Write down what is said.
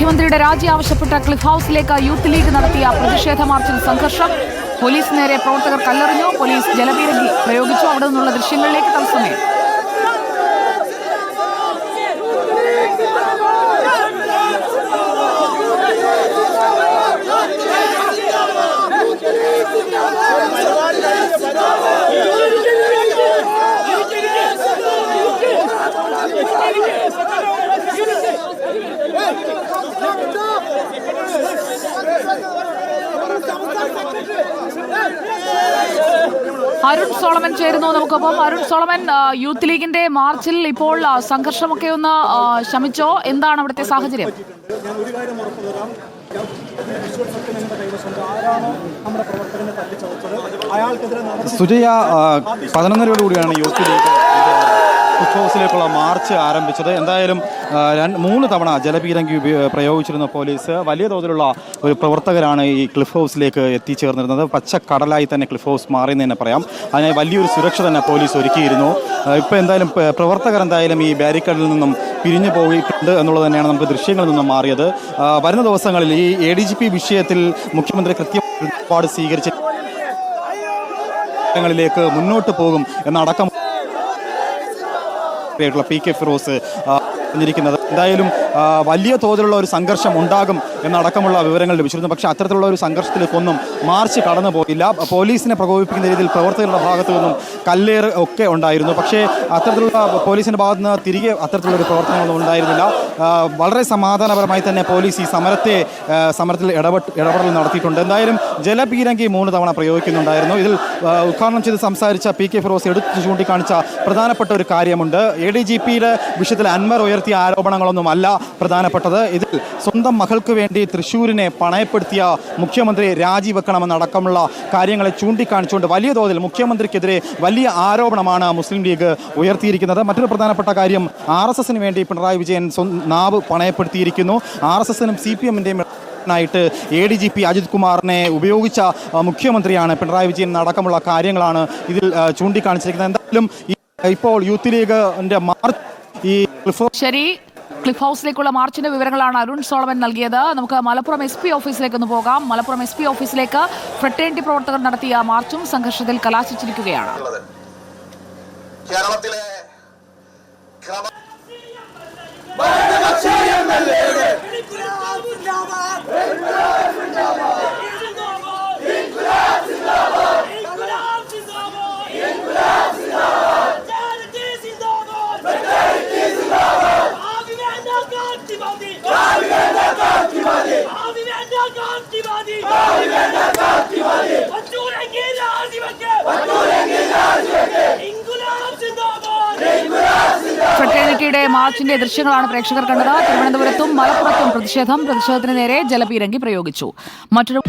മുഖ്യമന്ത്രിയുടെ രാജി ആവശ്യപ്പെട്ട ക്ലിഫ് ഹൌസിലേക്ക് യൂത്ത് ലീഗ് നടത്തിയ പ്രതിഷേധ മാർച്ചിൽ സംഘർഷം. പോലീസ് നേരെ പ്രവർത്തകർ കല്ലെറിഞ്ഞു. പോലീസ് ജലപീരങ്കി പ്രയോഗിച്ചു. അവിടെ നിന്നുള്ള ദൃശ്യങ്ങളിലേക്ക് തത്സമയം. അരുൺ സോളമൻ ചേരുന്നു നമുക്കൊപ്പം. അരുൺ സോളമൻ, യൂത്ത് ലീഗിന്റെ മാർച്ചിൽ ഇപ്പോൾ സംഘർഷമൊക്കെ ഒന്ന് ശമിച്ചോ? എന്താണ് അവിടുത്തെ സാഹചര്യം? സുജയ, 11:30 യൂത്ത് ലീഗ് ക്ലിഫ് ഹൗസിലേക്കുള്ള മാർച്ച് ആരംഭിച്ചത്. എന്തായാലും 3 തവണ ജലപീരങ്കി പ്രയോഗിച്ചിരുന്ന പോലീസ് വലിയ തോതിലുള്ള ഒരു പ്രവർത്തകരാണ് ഈ ക്ലിഫ് ഹൗസിലേക്ക് എത്തിച്ചേർന്നിരുന്നത്. പച്ചക്കടലായി തന്നെ ക്ലിഫ് ഹൗസ് മാറിയെന്ന് തന്നെ പറയാം. അതിനായി വലിയൊരു സുരക്ഷ തന്നെ പോലീസ് ഒരുക്കിയിരുന്നു. ഇപ്പോൾ എന്തായാലും പ്രവർത്തകർ എന്തായാലും ഈ ബാരിക്കേഡിൽ നിന്നും പിരിഞ്ഞു പോയിട്ടുണ്ട് എന്നുള്ളത് തന്നെയാണ് നമുക്ക് ദൃശ്യങ്ങളിൽ നിന്നും മാറിയത്. വരുന്ന ദിവസങ്ങളിൽ ഈ ADGP വിഷയത്തിൽ മുഖ്യമന്ത്രി കൃത്യമായ നിലപാട് സ്വീകരിച്ച് ങ്ങളിലേക്ക് മുന്നോട്ട് പോകും എന്നടക്കം PK ഫിറോസ് പറഞ്ഞിരിക്കുന്നത്. എന്തായാലും വലിയ തോതിലുള്ള ഒരു സംഘർഷം ഉണ്ടാകും എന്നടക്കമുള്ള വിവരങ്ങൾ ലഭിച്ചിരുന്നു. പക്ഷേ അത്തരത്തിലുള്ള ഒരു സംഘർഷത്തിലേക്കൊന്നും മാർച്ച് കടന്നു പോയില്ല. പോലീസിനെ പ്രകോപിപ്പിക്കുന്ന രീതിയിൽ പ്രവർത്തകരുടെ ഭാഗത്തു നിന്നും കല്ലേറ് ഒക്കെ ഉണ്ടായിരുന്നു. പക്ഷേ അത്തരത്തിലുള്ള പോലീസിൻ്റെ ഭാഗത്ത് നിന്ന് തിരികെ അത്തരത്തിലുള്ളൊരു പ്രവർത്തനങ്ങളൊന്നും ഉണ്ടായിരുന്നില്ല. വളരെ സമാധാനപരമായി തന്നെ പോലീസ് ഈ സമരത്തിൽ ഇടപെടൽ നടത്തിയിട്ടുണ്ട്. എന്തായാലും ജലപീരങ്കി 3 തവണ പ്രയോഗിക്കുന്നുണ്ടായിരുന്നു. ഇതിൽ ഉദ്ഘാടനം ചെയ്ത് സംസാരിച്ച PK ഫിറോസ് എടുത്തു ചൂണ്ടിക്കാണിച്ച പ്രധാനപ്പെട്ട ഒരു കാര്യമുണ്ട്. ADGPയുടെ വിഷയത്തിൽ അൻവർ ഉയർത്തിയ ആരോപണങ്ങളൊന്നും അല്ല പ്രധാനപ്പെട്ടത്. ഇതിൽ സ്വന്തം മകൾക്ക് വേണ്ടി തൃശ്ശൂരിനെ പണയപ്പെടുത്തിയ മുഖ്യമന്ത്രി രാജിവെക്കണമെന്നടക്കമുള്ള കാര്യങ്ങളെ ചൂണ്ടിക്കാണിച്ചുകൊണ്ട് വലിയ തോതിൽ മുഖ്യമന്ത്രിക്കെതിരെ വലിയ ആരോപണമാണ് മുസ്ലിം ലീഗ് ഉയർത്തിയിരിക്കുന്നത്. മറ്റൊരു പ്രധാനപ്പെട്ട കാര്യം, RSSന് വേണ്ടി പിണറായി വിജയൻ നാവ് പണയപ്പെടുത്തിയിരിക്കുന്നു. RSSനും CPMന്റെയും ായിട്ട് ADGP അജിത് കുമാറിനെ ഉപയോഗിച്ച മുഖ്യമന്ത്രിയാണ് പിണറായി വിജയൻ അടക്കമുള്ള കാര്യങ്ങളാണ് ഇതിൽ ചൂണ്ടിക്കാണിച്ചിരിക്കുന്നത്. എന്തായാലും ഇപ്പോൾ യൂത്ത് ലീഗിന്റെ ശരി, ക്ലിഫ് ഹൗസിലേക്കുള്ള മാർച്ചിന്റെ വിവരങ്ങളാണ് അരുൺ സോളമൻ നൽകിയത്. നമുക്ക് മലപ്പുറം SP ഓഫീസിലേക്ക് ഒന്ന് പോകാം. മലപ്പുറം SP ഓഫീസിലേക്ക് ഫ്രട്ടേണിറ്റി പ്രവർത്തകർ നടത്തിയ മാർച്ചും സംഘർഷത്തിൽ കലാശിച്ചിരിക്കുകയാണ്. കേരളത്തിലെ ഫ്രട്ടേണിറ്റിയുടെ മാർച്ചിന്റെ ദൃശ്യങ്ങളാണ് പ്രേക്ഷകർ കണ്ടത്. തിരുവനന്തപുരത്തും മലപ്പുറത്തും പ്രതിഷേധത്തിന് നേരെ ജലപീരങ്കി പ്രയോഗിച്ചു. മറ്റൊരു